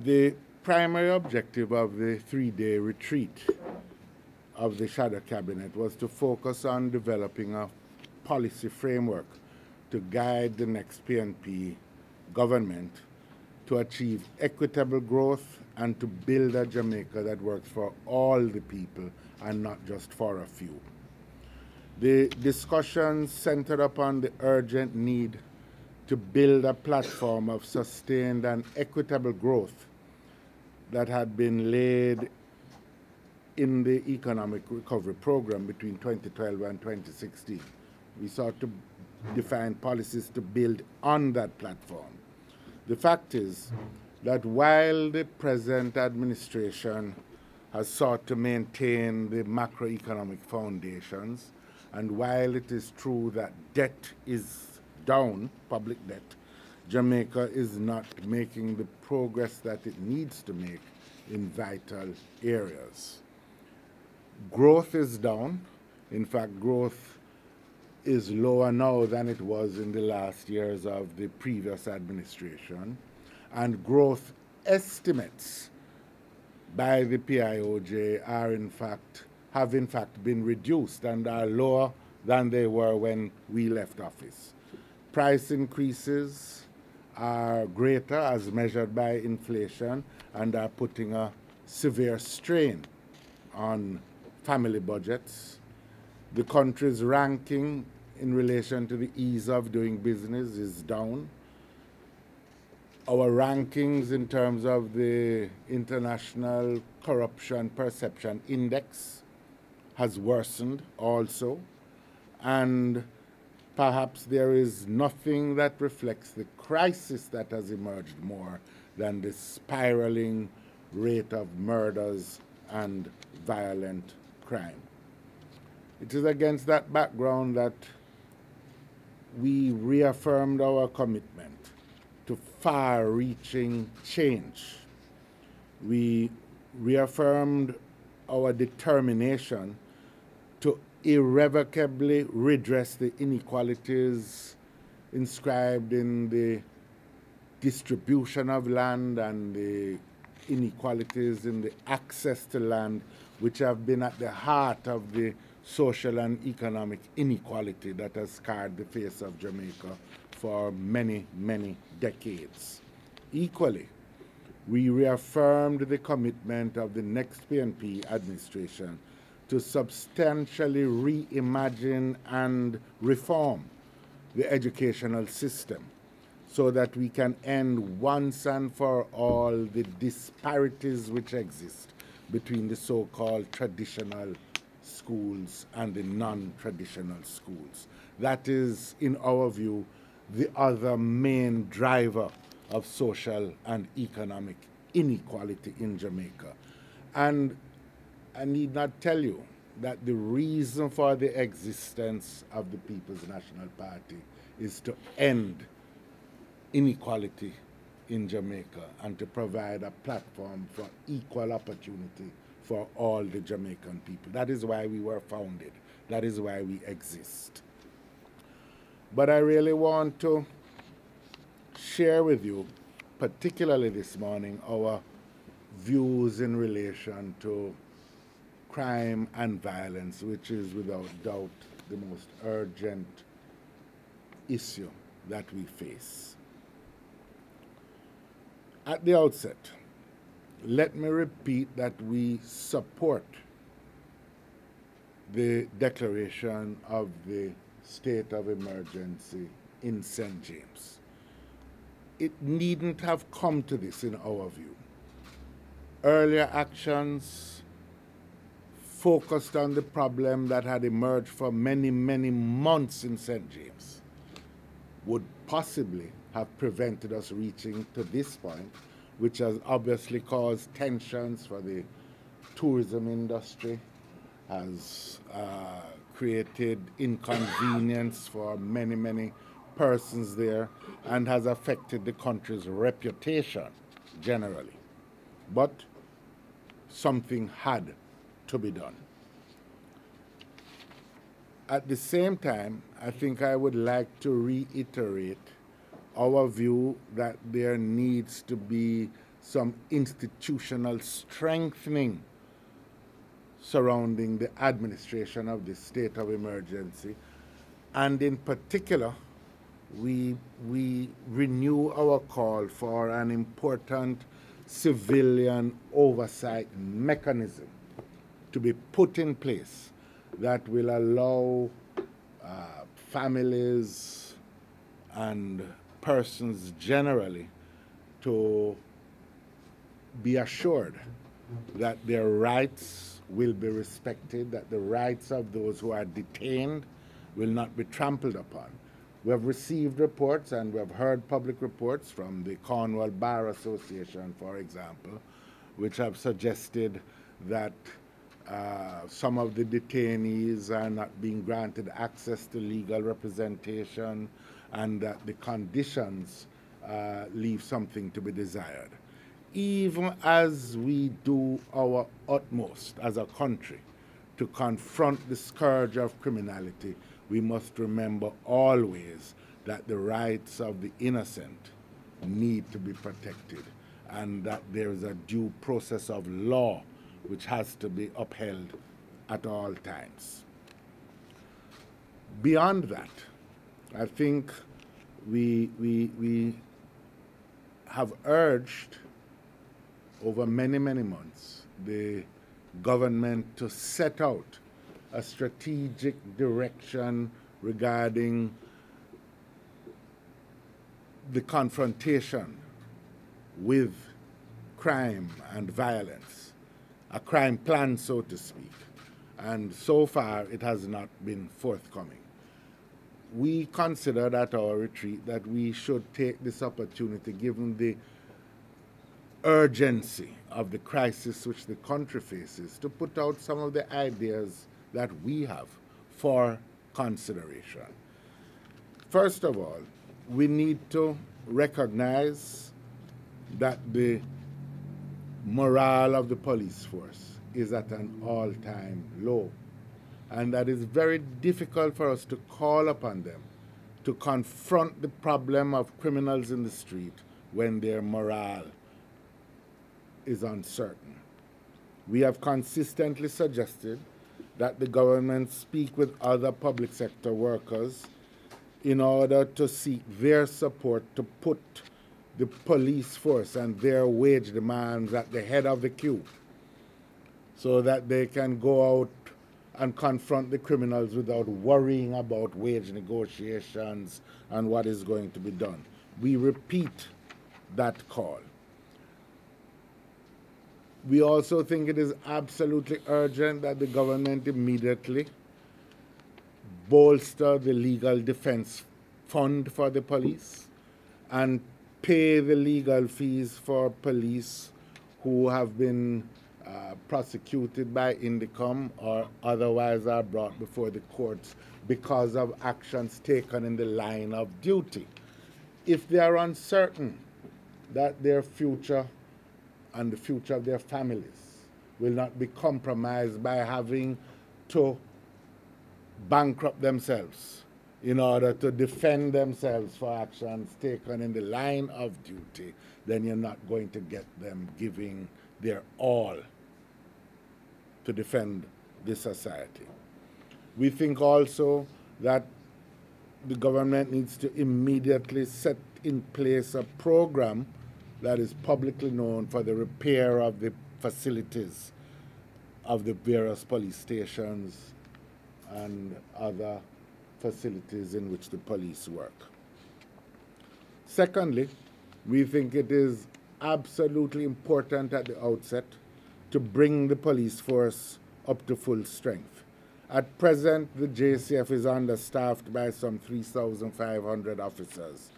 The primary objective of the three-day retreat of the Shadow Cabinet was to focus on developing a policy framework to guide the next PNP government to achieve equitable growth and to build a Jamaica that works for all the people and not just for a few. The discussions centered upon the urgent need to build a platform of sustained and equitable growth that had been laid in the economic recovery program between 2012 and 2016. We sought to define policies to build on that platform. The fact is that while the present administration has sought to maintain the macroeconomic foundations, and while it is true that debt is down, public debt, Jamaica is not making the progress that it needs to make in vital areas. Growth is down. In fact, growth is lower now than it was in the last years of the previous administration. And growth estimates by the PIOJ have in fact been reduced and are lower than they were when we left office. Price increases are greater as measured by inflation and are putting a severe strain on family budgets. The country's ranking in relation to the ease of doing business is down. Our rankings in terms of the International Corruption Perception Index has worsened also. And perhaps there is nothing that reflects the crisis that has emerged more than the spiraling rate of murders and violent crime. It is against that background that we reaffirmed our commitment to far-reaching change. We reaffirmed our determination to irrevocably redress the inequalities inscribed in the distribution of land and the inequalities in the access to land, which have been at the heart of the social and economic inequality that has scarred the face of Jamaica for many, many decades. Equally, we reaffirmed the commitment of the next PNP administration to substantially reimagine and reform the educational system so that we can end once and for all the disparities which exist between the so-called traditional schools and the non-traditional schools. That is, in our view, the other main driver of social and economic inequality in Jamaica. And I need not tell you that the reason for the existence of the People's National Party is to end inequality in Jamaica and to provide a platform for equal opportunity for all the Jamaican people. That is why we were founded. That is why we exist. But I really want to share with you, particularly this morning, our views in relation to crime and violence, which is without doubt the most urgent issue that we face. At the outset, let me repeat that we support the declaration of the state of emergency in St. James. It needn't have come to this in our view. Earlier actions focused on the problem that had emerged for many, many months in St. James would possibly have prevented us reaching to this point, which has obviously caused tensions for the tourism industry, has created inconvenience for many, many persons there, and has affected the country's reputation generally. But something had to be done. At the same time, I think I would like to reiterate our view that there needs to be some institutional strengthening surrounding the administration of the state of emergency. And in particular, we renew our call for an important civilian oversight mechanism to be put in place that will allow families and persons generally to be assured that their rights will be respected, that the rights of those who are detained will not be trampled upon. We have received reports and we have heard public reports from the Cornwall Bar Association, for example, which have suggested that some of the detainees are not being granted access to legal representation and that the conditions leave something to be desired. Even as we do our utmost as a country to confront the scourge of criminality, we must remember always that the rights of the innocent need to be protected and that there is a due process of law which has to be upheld at all times. Beyond that, I think we have urged over many, many months the government to set out a strategic direction regarding the confrontation with crime and violence, a crime plan, so to speak. And so far, it has not been forthcoming. We considered at our retreat that we should take this opportunity, given the urgency of the crisis which the country faces, to put out some of the ideas that we have for consideration. First of all, we need to recognize that the morale of the police force is at an all-time low, and that it's very difficult for us to call upon them to confront the problem of criminals in the street when their morale is uncertain. We have consistently suggested that the government speak with other public sector workers in order to seek their support to put the police force and their wage demands at the head of the queue so that they can go out and confront the criminals without worrying about wage negotiations and what is going to be done. We repeat that call. We also think it is absolutely urgent that the government immediately bolster the legal defense fund for the police and pay the legal fees for police who have been prosecuted by INDECOM or otherwise are brought before the courts because of actions taken in the line of duty. If they are uncertain that their future and the future of their families will not be compromised by having to bankrupt themselves in order to defend themselves for actions taken in the line of duty, then you're not going to get them giving their all to defend the society. We think also that the government needs to immediately set in place a program that is publicly known for the repair of the facilities of the various police stations and other facilities in which the police work. Secondly, we think it is absolutely important at the outset to bring the police force up to full strength. At present, the JCF is understaffed by some 3,500 officers.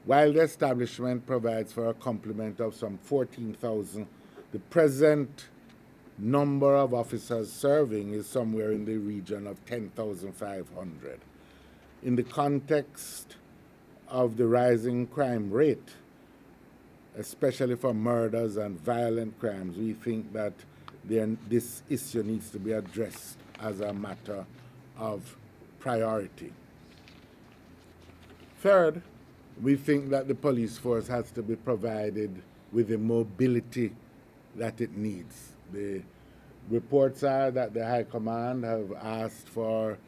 While the establishment provides for a complement of some 14,000, the present number of officers serving is somewhere in the region of 10,500. In the context of the rising crime rate, especially for murders and violent crimes, we think that this issue needs to be addressed as a matter of priority. Third, we think that the police force has to be provided with the mobility that it needs. The reports are that the High Command have asked for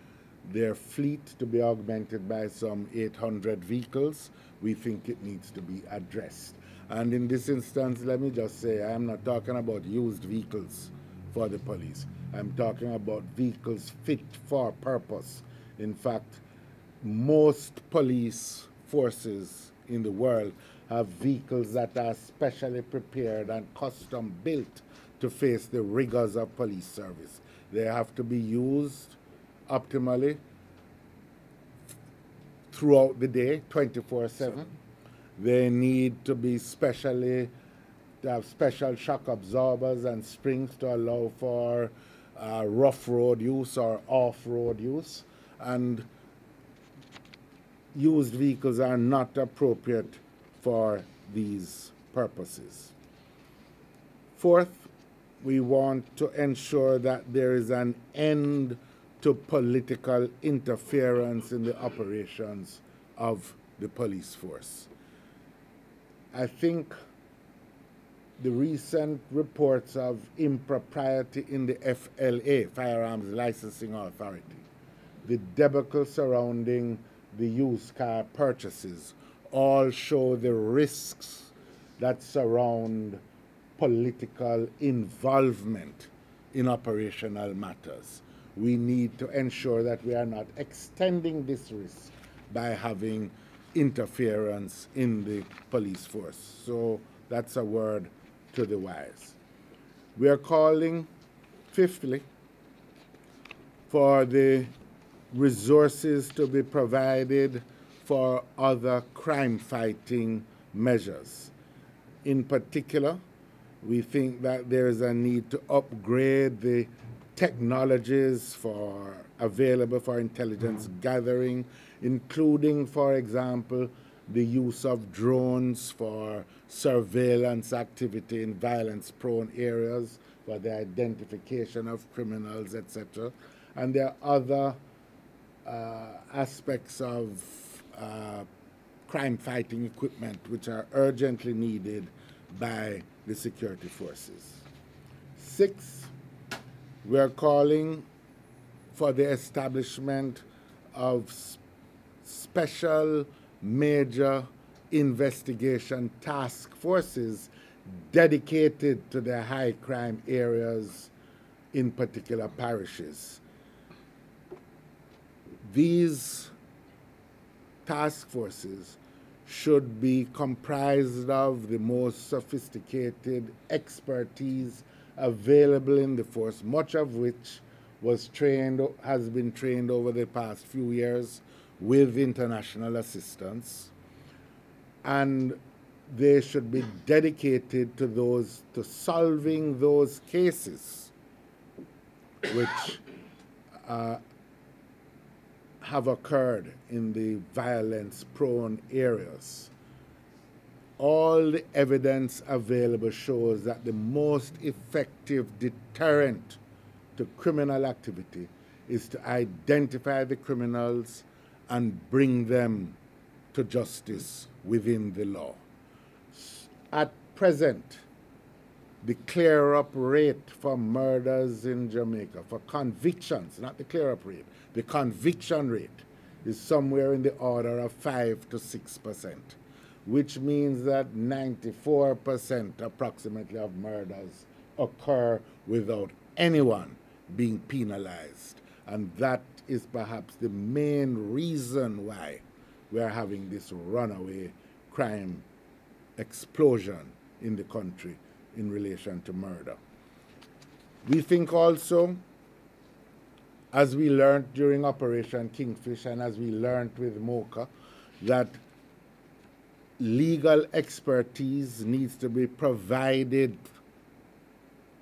their fleet to be augmented by some 800 vehicles. We think it needs to be addressed. And in this instance, let me just say, I'm not talking about used vehicles for the police. I'm talking about vehicles fit for purpose. In fact, most police forces in the world have vehicles that are specially prepared and custom built to face the rigors of police service. They have to be used optimally throughout the day, 24/7. They need to be to have special shock absorbers and springs to allow for rough road use or off-road use. And used vehicles are not appropriate for these purposes. Fourth, we want to ensure that there is an end to political interference in the operations of the police force. I think the recent reports of impropriety in the FLA, Firearms Licensing Authority, the debacle surrounding the used car purchases, all show the risks that surround political involvement in operational matters. We need to ensure that we are not extending this risk by having interference in the police force. So that's a word to the wise. We are calling, fifthly, for the resources to be provided for other crime-fighting measures. In particular, we think that there is a need to upgrade the technologies available for intelligence gathering, including, for example, the use of drones for surveillance activity in violence-prone areas, for the identification of criminals, etc. And there are other aspects of crime-fighting equipment which are urgently needed by the security forces. Sixth, we are calling for the establishment of special major investigation task forces dedicated to the high crime areas in particular parishes. These task forces should be comprised of the most sophisticated expertise available in the force, much of which has been trained over the past few years with international assistance, and they should be dedicated to solving those cases which have occurred in the violence-prone areas. All the evidence available shows that the most effective deterrent to criminal activity is to identify the criminals and bring them to justice within the law. At present, the clear-up rate for murders in Jamaica, for convictions, not the clear-up rate, the conviction rate is somewhere in the order of 5 to 6%, which means that 94% approximately of murders occur without anyone being penalized. And that is perhaps the main reason why we are having this runaway crime explosion in the country in relation to murder. We think also, as we learned during Operation Kingfish and as we learned with MOCA, that legal expertise needs to be provided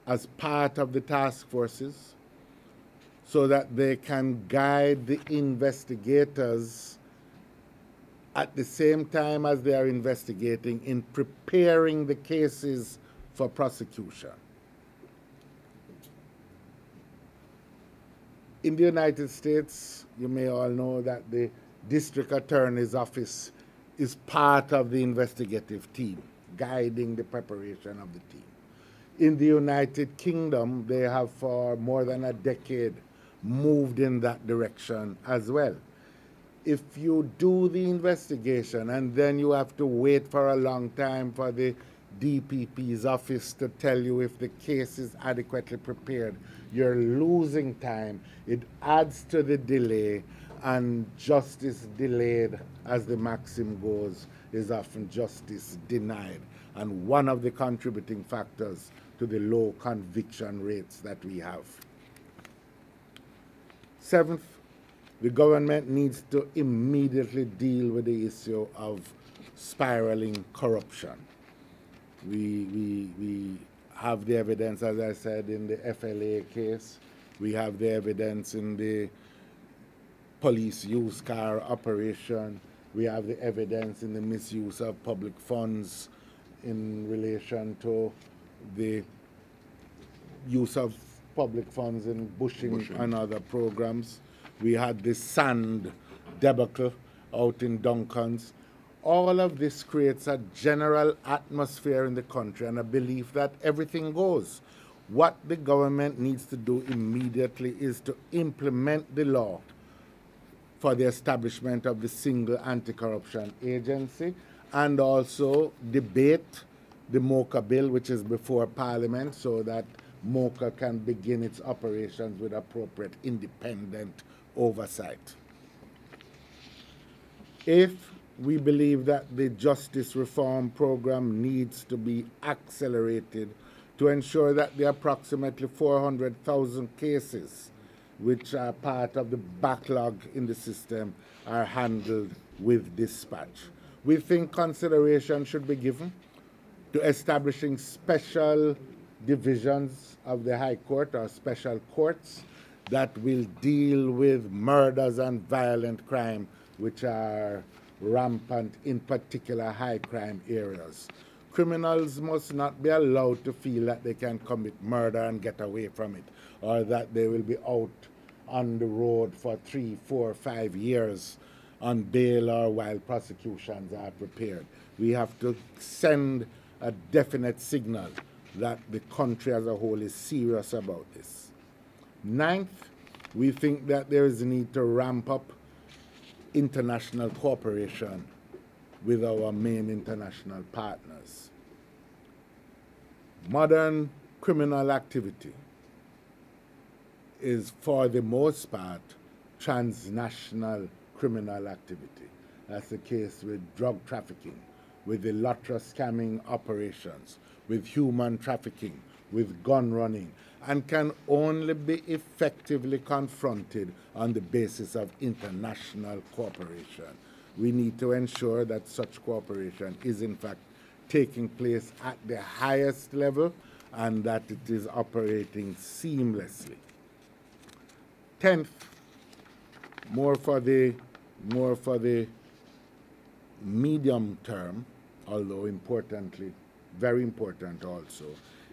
as part of the task forces so that they can guide the investigators at the same time as they are investigating in preparing the cases for prosecution. In the United States, you may all know that the District Attorney's Office is part of the investigative team, guiding the preparation of the team. In the United Kingdom, they have for more than a decade moved in that direction as well. If you do the investigation and then you have to wait for a long time for the DPP's office to tell you if the case is adequately prepared, you're losing time. It adds to the delay, and justice delayed, as the maxim goes, is often justice denied, and one of the contributing factors to the low conviction rates that we have. Seventh, the government needs to immediately deal with the issue of spiraling corruption. We have the evidence, as I said, in the FLA case. We have the evidence in the police used car operation. We have the evidence in the misuse of public funds in relation to the use of public funds in bushing and other programs. We had the sand debacle out in Duncan's. All of this creates a general atmosphere in the country and a belief that everything goes. What the government needs to do immediately is to implement the law for the establishment of the single anti-corruption agency, and also debate the MOCA bill, which is before Parliament, so that MOCA can begin its operations with appropriate independent oversight. If we believe that the justice reform program needs to be accelerated to ensure that the approximately 400,000 cases which are part of the backlog in the system are handled with dispatch. We think consideration should be given to establishing special divisions of the High Court or special courts that will deal with murders and violent crime which are rampant in particular high crime areas. Criminals must not be allowed to feel that they can commit murder and get away from it, or that they will be out on the road for 3, 4, 5 years on bail or while prosecutions are prepared. We have to send a definite signal that the country as a whole is serious about this. Ninth, we think that there is a need to ramp up international cooperation with our main international partners. Modern criminal activity is, for the most part, transnational criminal activity. That's the case with drug trafficking, with the lottery scamming operations, with human trafficking, with gun running, and can only be effectively confronted on the basis of international cooperation. We need to ensure that such cooperation is in fact taking place at the highest level and that it is operating seamlessly. 10th, more for the medium term, although importantly, very important also,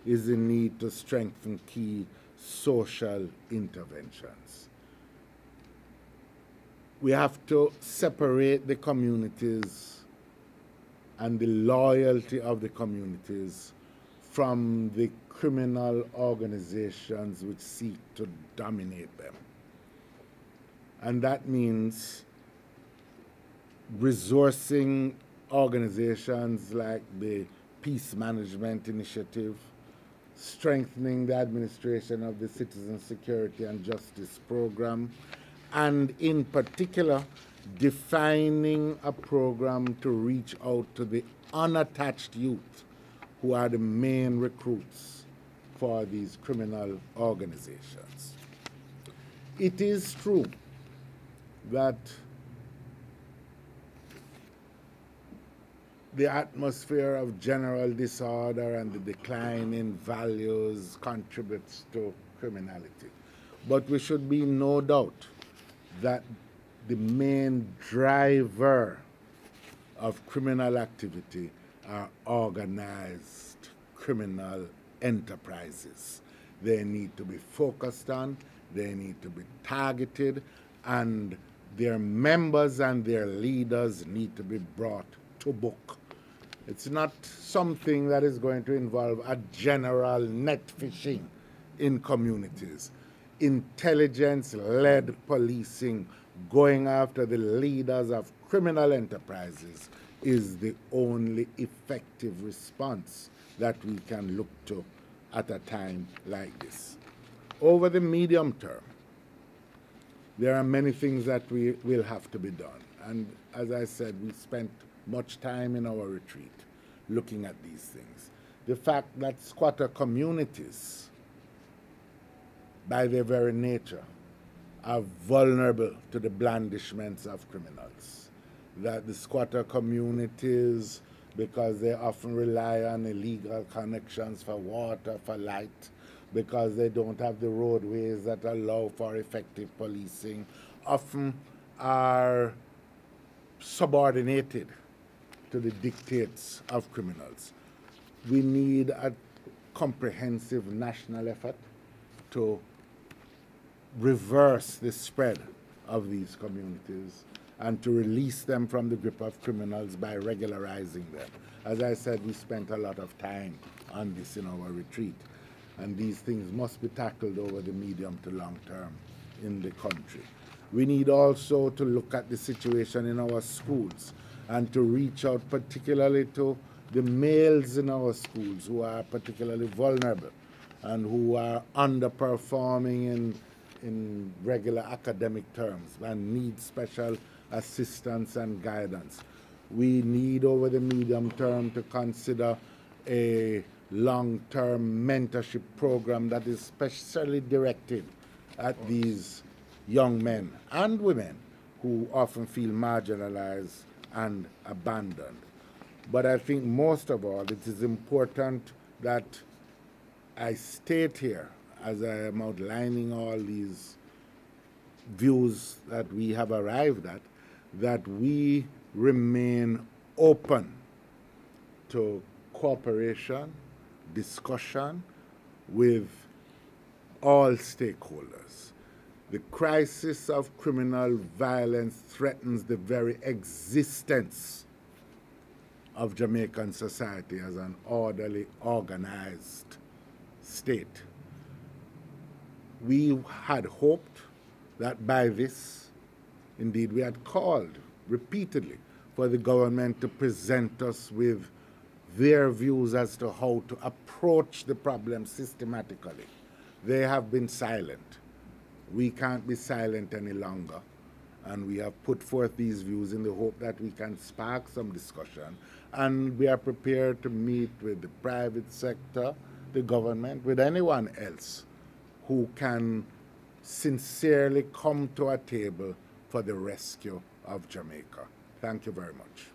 is the need to strengthen key social interventions. We have to separate the communities and the loyalty of the communities from the criminal organizations which seek to dominate them. And that means resourcing organizations like the Peace Management Initiative, strengthening the administration of the Citizen Security and Justice Program, and in particular, defining a program to reach out to the unattached youth who are the main recruits for these criminal organizations. It is true that the atmosphere of general disorder and the decline in values contributes to criminality. But we should be in no doubt that the main driver of criminal activity are organized criminal enterprises. They need to be focused on, they need to be targeted, and their members and their leaders need to be brought to book. It's not something that is going to involve a general net fishing in communities. Intelligence-led policing, going after the leaders of criminal enterprises, is the only effective response that we can look to at a time like this. Over the medium term, there are many things that will have to be done. And as I said, we spent much time in our retreat looking at these things. The fact that squatter communities, by their very nature, are vulnerable to the blandishments of criminals. That the squatter communities, because they often rely on illegal connections for water, for light, because they don't have the roadways that allow for effective policing, often are subordinated to the dictates of criminals. We need a comprehensive national effort to reverse the spread of these communities and to release them from the grip of criminals by regularizing them. As I said, we spent a lot of time on this in our retreat, and these things must be tackled over the medium to long term in the country. We need also to look at the situation in our schools and to reach out particularly to the males in our schools who are particularly vulnerable and who are underperforming in regular academic terms and need special assistance and guidance. We need over the medium term to consider a long-term mentorship program that is specially directed at these young men and women who often feel marginalized and abandoned. But I think most of all, it is important that I state here, as I am outlining all these views that we have arrived at, that we remain open to cooperation, discussion with all stakeholders. The crisis of criminal violence threatens the very existence of Jamaican society as an orderly, organized state. We had hoped that by this, indeed we had called repeatedly for the government to present us with their views as to how to approach the problem systematically. They have been silent. We can't be silent any longer. And we have put forth these views in the hope that we can spark some discussion. And we are prepared to meet with the private sector, the government, with anyone else who can sincerely come to a table for the rescue of Jamaica. Thank you very much.